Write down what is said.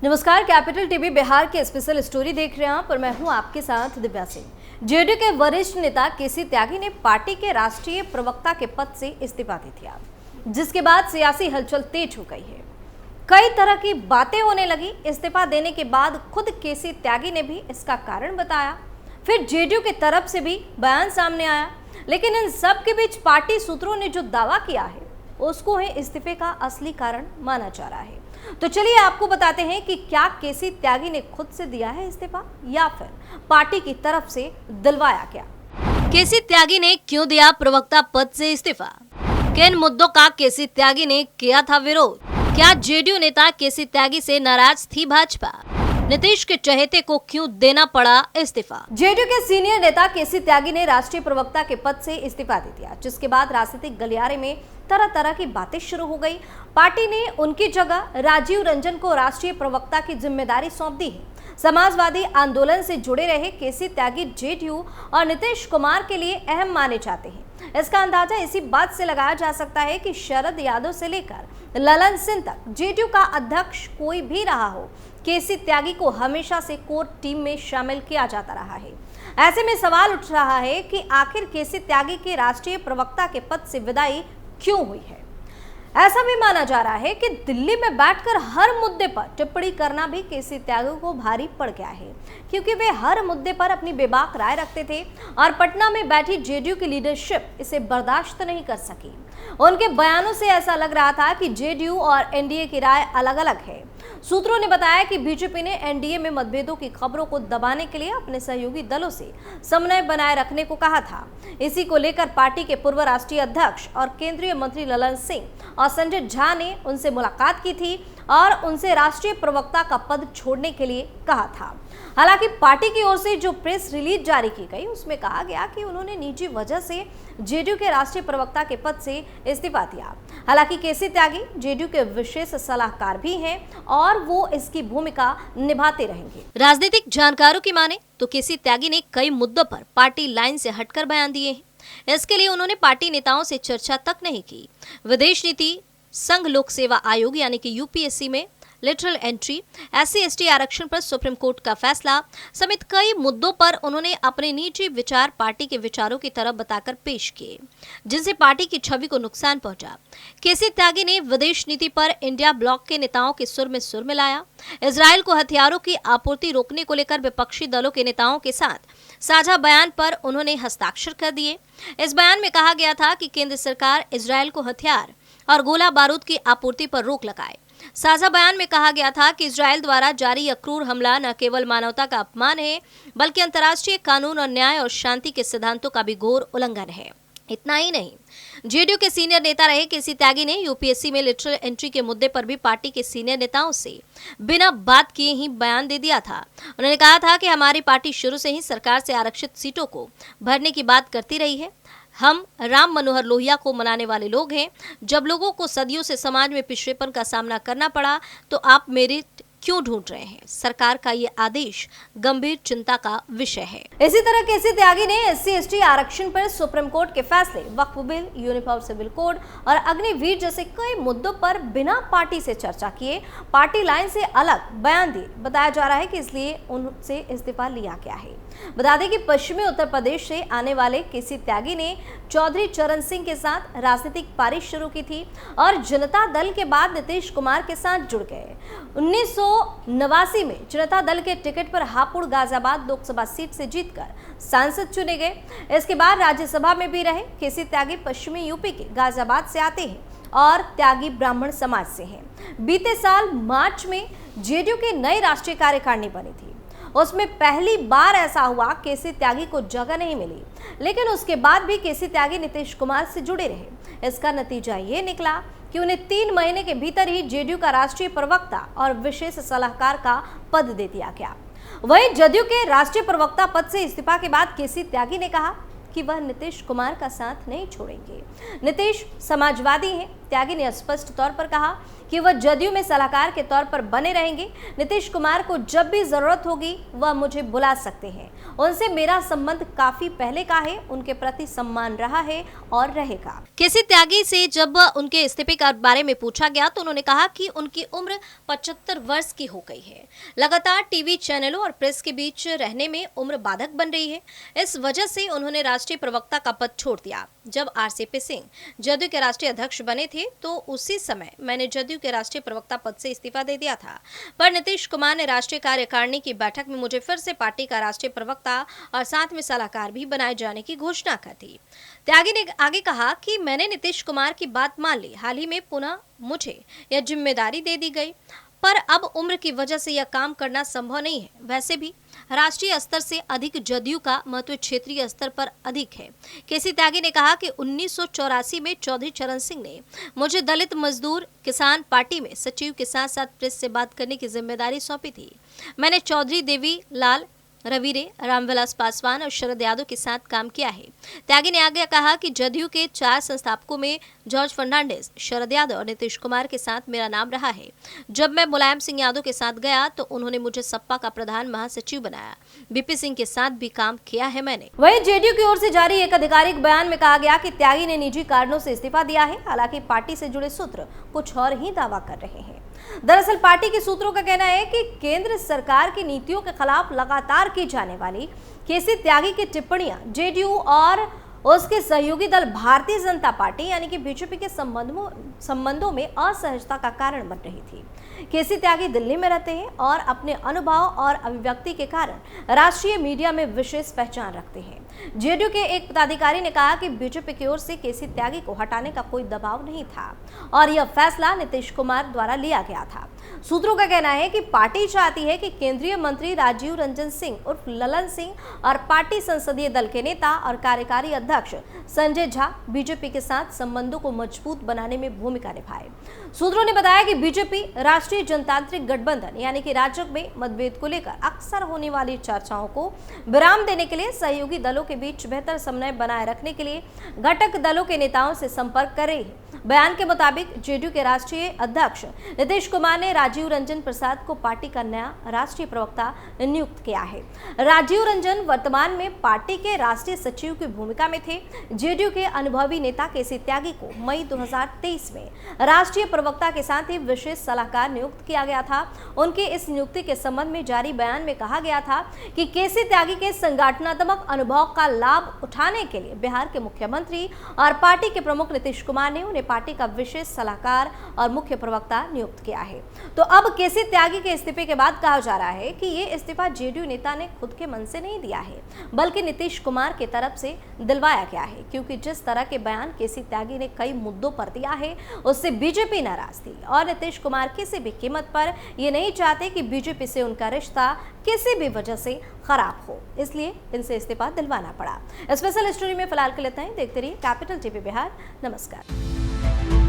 नमस्कार, capital TV Bihar की special story देख रहे हैं आप और मैं हूं आपके साथ दिव्या सिंह। जेडीयू के वरिष्ठ नेता केसी त्यागी ने पार्टी के राष्ट्रीय प्रवक्ता के पद से इस्तीफा दे दिया, जिसके बाद सियासी हलचल तेज हो गई है। कई तरह की बातें होने लगी। इस्तीफा देने के बाद खुद केसी त्यागी ने भी इसका कारण बताया, फिर जेडीयू की तरफ से भी बयान सामने आया। लेकिन इन सब के बीच पार्टी सूत्रों ने जो दावा किया है उसको है इस्तीफे का असली कारण माना जा रहा है। तो चलिए आपको बताते हैं कि क्या केसी त्यागी ने खुद से दिया है इस्तीफा या फिर पार्टी की तरफ से दिलवाया गया। केसी त्यागी ने क्यों दिया प्रवक्ता पद से इस्तीफा? किन मुद्दों का केसी त्यागी ने किया था विरोध? क्या जेडीयू नेता केसी त्यागी से नाराज थी भाजपा? नीतीश के चहेते को क्यों देना पड़ा इस्तीफा? जेडीयू के सीनियर नेता केसी त्यागी ने राष्ट्रीय प्रवक्ता के पद से इस्तीफा दे दिया, जिसके बाद राजनीतिक गलियारे में तरह तरह की बातें शुरू हो गई। पार्टी ने उनकी जगह राजीव रंजन को राष्ट्रीय प्रवक्ता की जिम्मेदारी सौंप दी है। समाजवादी आंदोलन से जुड़े रहे केसी त्यागी जेडीयू और नीतीश कुमार के लिए अहम माने जाते हैं। इसका अंदाजा इसी बात से लगाया जा सकता है कि शरद यादव से लेकर ललन सिंह तक जेडीयू का अध्यक्ष कोई भी रहा हो, केसी त्यागी को हमेशा से कोर टीम में शामिल किया जाता रहा है। ऐसे में सवाल उठ रहा है कि आखिर केसी त्यागी के राष्ट्रीय प्रवक्ता के पद से विदाई क्यों हुई है। ऐसा भी माना जा रहा है कि दिल्ली में बैठकर हर मुद्दे पर टिप्पणी करना भी केसी त्यागी को भारी पड़ गया है, क्योंकि वे हर मुद्दे पर अपनी बेबाक राय रखते थे और पटना में बैठी जेडीयू की लीडरशिप इसे बर्दाश्त नहीं कर सकी। उनके बयानों से ऐसा लग रहा था कि जेडीयू और एनडीए की राय अलग अलग है। सूत्रों ने बताया कि बीजेपी ने एनडीए में मतभेदों की खबरों को दबाने के लिए अपने सहयोगी दलों से समन्वय बनाए रखने को कहा था। इसी को लेकर पार्टी के पूर्व राष्ट्रीय अध्यक्ष और केंद्रीय मंत्री ललन सिंह और संजय झा ने उनसे मुलाकात की थी और उनसे राष्ट्रीय प्रवक्ता का पद छोड़ने के लिए कहा था। हालांकि पार्टी की ओर से जो प्रेस रिलीज जारी की गई उसमें कहा गया कि उन्होंने निजी वजह से जेडीयू के राष्ट्रीय प्रवक्ता के पद से इस्तीफा दिया। हालांकि केसी त्यागी जेडीयू के विशेष सलाहकार भी हैं और वो इसकी भूमिका निभाते रहेंगे। राजनीतिक जानकारों की माने तो केसी त्यागी ने कई मुद्दों पर पार्टी लाइन से हटकर बयान दिए हैं। इसके लिए उन्होंने पार्टी नेताओं से चर्चा तक नहीं की। विदेश नीति, संघ लोक सेवा आयोग यानी कि यूपीएससी में लिटरल एंट्री, SC/ST आरक्षण पर सुप्रीम कोर्ट का फैसला समेत कई मुद्दों पर उन्होंने अपने निजी विचार पार्टी के विचारों की तरफ बताकर पेश किए, जिनसे पार्टी की छवि को नुकसान पहुंचा। केसी त्यागी ने विदेश नीति पर इंडिया ब्लॉक के नेताओं के सुर में सुर मिलाया। इजराइल को हथियारों की आपूर्ति रोकने को लेकर विपक्षी दलों के नेताओं के साथ साझा बयान पर उन्होंने हस्ताक्षर कर दिए। इस बयान में कहा गया था कि केंद्र सरकार इजराइल को हथियार और गोला बारूद की आपूर्ति पर रोक लगाए। साझा बयान में कहा गया था कि इजराइल द्वारा जारी यह क्रूर हमला न केवल मानवता का अपमान है, बल्कि अंतर्राष्ट्रीय कानून और न्याय और शांति के सिद्धांतों का भी घोर उल्लंघन है। इतना ही नहीं, जेडीयू के सीनियर नेता रहे केसी त्यागी ने यूपीएससी में लिटरल एंट्री के मुद्दे पर भी पार्टी के सीनियर नेताओं से बिना बात किए ही बयान दे दिया था। उन्होंने कहा था कि हमारी पार्टी शुरू से ही सरकार से आरक्षित सीटों को भरने की बात करती रही है। हम राम मनोहर लोहिया को मनाने वाले लोग हैं। जब लोगों को सदियों से समाज में पिछड़ेपन का सामना करना पड़ा तो आप मेरिट क्यों ढूंढ रहे हैं? सरकार का ये आदेश गंभीर चिंता का विषय है। इसी तरह केसी त्यागी ने SC/ST आरक्षण पर सुप्रीम कोर्ट के फैसले, वक्फ बिल, यूनिफॉर्म सिविल कोड और अग्निवीर जैसे कई मुद्दों पर बिना पार्टी से चर्चा किए पार्टी लाइन से अलग बयान दिए। बताया जा रहा है कि इसलिए उनसे इस्तीफा लिया गया है। बता दें कि पश्चिमी उत्तर प्रदेश से आने वाले केसी त्यागी ने चौधरी चरण सिंह के साथ राजनीतिक पारी शुरू की थी और जनता दल के बाद नीतीश कुमार के साथ जुड़ गए। 1989 में जनता दल के टिकट पर हापुड़ गाजियाबाद लोकसभा सीट से जीतकर सांसद चुने गए। इसके बाद राज्यसभा में भी रहे। केसी त्यागी पश्चिमी यूपी के गाजियाबाद से आते हैं और त्यागी ब्राह्मण समाज से हैं। बीते साल मार्च में जेडीयू की नई राष्ट्रीय कार्यकारिणी बनी थी। उसमें पहली बार ऐसा हुआ केसी त्यागी को जगह नहीं मिली, लेकिन उसके बाद भी केसी त्यागी नीतीश कुमार से जुड़े रहे। इसका नतीजा ये निकला कि उन्हें 3 महीने के भीतर ही जेडीयू का राष्ट्रीय प्रवक्ता और विशेष सलाहकार का पद दे दिया गया। वहीं जदयू के राष्ट्रीय प्रवक्ता पद से इस्तीफा के बाद केसी त्यागी ने कहा कि वह नीतीश कुमार का साथ नहीं छोड़ेंगे। नीतीश समाजवादी हैं, त्यागी ने स्पष्ट तौर पर कहा कि वह जदयू में सलाहकार के तौर पर बने रहेंगे। नीतीश कुमार को जब भी जरूरत होगी वह मुझे बुला सकते हैं। उनसे मेरा संबंध काफी पहले का है, उनके प्रति सम्मान रहा है और रहेगा। केसी त्यागी से जब उनके इस्तीफे के बारे में पूछा गया तो उन्होंने कहा कि उनकी उम्र 75 वर्ष की हो गई है। लगातार टीवी चैनलों और प्रेस के बीच रहने में उम्र बाधक बन रही है। इस वजह से उन्होंने राष्ट्रीय प्रवक्ता का पद छोड़ दिया। जब आरसीपी सिंह जदयू के राष्ट्रीय अध्यक्ष बने थे तो उसी समय मैंने जदयू के राष्ट्रीय प्रवक्ता पद से इस्तीफा दे दिया था, पर नीतीश कुमार ने राष्ट्रीय कार्यकारिणी की बैठक में मुझे फिर से पार्टी का राष्ट्रीय प्रवक्ता और साथ में सलाहकार भी बनाए जाने की घोषणा कर दी। त्यागी ने आगे कहा कि मैंने नीतीश कुमार की बात मान ली। हाल ही में पुनः मुझे यह जिम्मेदारी दे दी गई, पर अब उम्र की वजह से यह काम करना संभव नहीं है। वैसे भी राष्ट्रीय स्तर से अधिक जदयू का महत्व क्षेत्रीय स्तर पर अधिक है। केसी त्यागी ने कहा कि 1984 में चौधरी चरण सिंह ने मुझे दलित मजदूर किसान पार्टी में सचिव के साथ साथ प्रेस से बात करने की जिम्मेदारी सौंपी थी। मैंने चौधरी देवी लाल रविरे, रामविलास पासवान और शरद यादव के साथ काम किया है। त्यागी ने आगे कहा कि जदयू के 4 संस्थापकों में जॉर्ज फर्नांडिस, शरद यादव और नीतीश कुमार के साथ मेरा नाम रहा है। जब मैं मुलायम सिंह यादव के साथ गया तो उन्होंने मुझे सपा का प्रधान महासचिव बनाया। बीपी सिंह के साथ भी काम किया है मैंने। वहीं जेडीयू की ओर से जारी एक आधिकारिक बयान में कहा गया कि त्यागी ने निजी कारणों से इस्तीफा दिया है। हालांकि पार्टी से जुड़े सूत्र कुछ और ही दावा कर रहे हैं। दरअसल पार्टी के सूत्रों का कहना है कि केंद्र सरकार की नीतियों के खिलाफ लगातार की जाने वाली केसी त्यागी की टिप्पणियां जेडीयू और उसके सहयोगी दल भारतीय जनता पार्टी यानी कि बीजेपी के संबंधों में असहजता का कारण बन रही थी। केसी त्यागी दिल्ली में रहते हैं और अपने अनुभव और अभिव्यक्ति के कारण राष्ट्रीय मीडिया में विशेष पहचान रखते हैं। जेडीयू के एक पदाधिकारी ने कहा कि बीजेपी की ओर से केसी त्यागी को हटाने का कोई दबाव नहीं था और यह फैसला नीतीश कुमार द्वारा लिया गया था। सूत्रों का कहना है कि पार्टी चाहती है कि केंद्रीय मंत्री राजीव रंजन सिंह उर्फ ललन सिंह और पार्टी संसदीय दल के नेता और कार्यकारी अध्यक्ष संजय झा बीजेपी के साथ संबंधों को मजबूत बनाने में भूमिका निभाए। सूत्रों ने बताया कि बीजेपी राष्ट्रीय जनतांत्रिक गठबंधन यानी कि राजग में मतभेद को लेकर अक्सर होने वाली चर्चाओं को विराम देने के लिए सहयोगी दलों के बीच बेहतर समन्वय बनाए रखने के लिए घटक दलों के नेताओं से संपर्क कर रही है। बयान के मुताबिक जेडीयू के राष्ट्रीय अध्यक्ष नीतीश कुमार ने राजीव रंजन प्रसाद को पार्टी का नया राष्ट्रीय प्रवक्ता नियुक्त किया है। राजीव रंजन वर्तमान में पार्टी के राष्ट्रीय सचिव की भूमिका में थे। जेडीयू के अनुभवी नेता केसी त्यागी को मई 2023 में राष्ट्रीय प्रवक्ता के साथ ही विशेष सलाहकार नियुक्त किया गया था। उनके इस नियुक्ति के संबंध में जारी बयान में कहा गया था कि केसी त्यागी के संगठनात्मक अनुभव का लाभ उठाने के लिए बिहार के मुख्यमंत्री और पार्टी के प्रमुख नीतीश कुमार ने उन्हें पार्टी का विशेष सलाहकार और मुख्य प्रवक्ता नियुक्त किया है। तो अब केसी त्यागी के इस्तीफे के बाद कहा जा रहा है कि ये इस्तीफा जेडीयू नेता ने खुद के मन से नहीं दिया है, बल्कि नीतीश कुमार की तरफ से दिलवाया गया है, क्योंकि जिस तरह के बयान केसी त्यागी ने कई मुद्दों पर दिया है उससे बीजेपी नाराज थी और नीतीश कुमार किसी भी कीमत पर ये नहीं चाहते कि बीजेपी से उनका रिश्ता किसी भी वजह से खराब हो, इसलिए इनसे इस्तीफा दिलवाना पड़ा। स्पेशल स्टोरी में फिलहाल के लिए इतना ही। देखते रहिए कैपिटल टीवी बिहार। नमस्कार।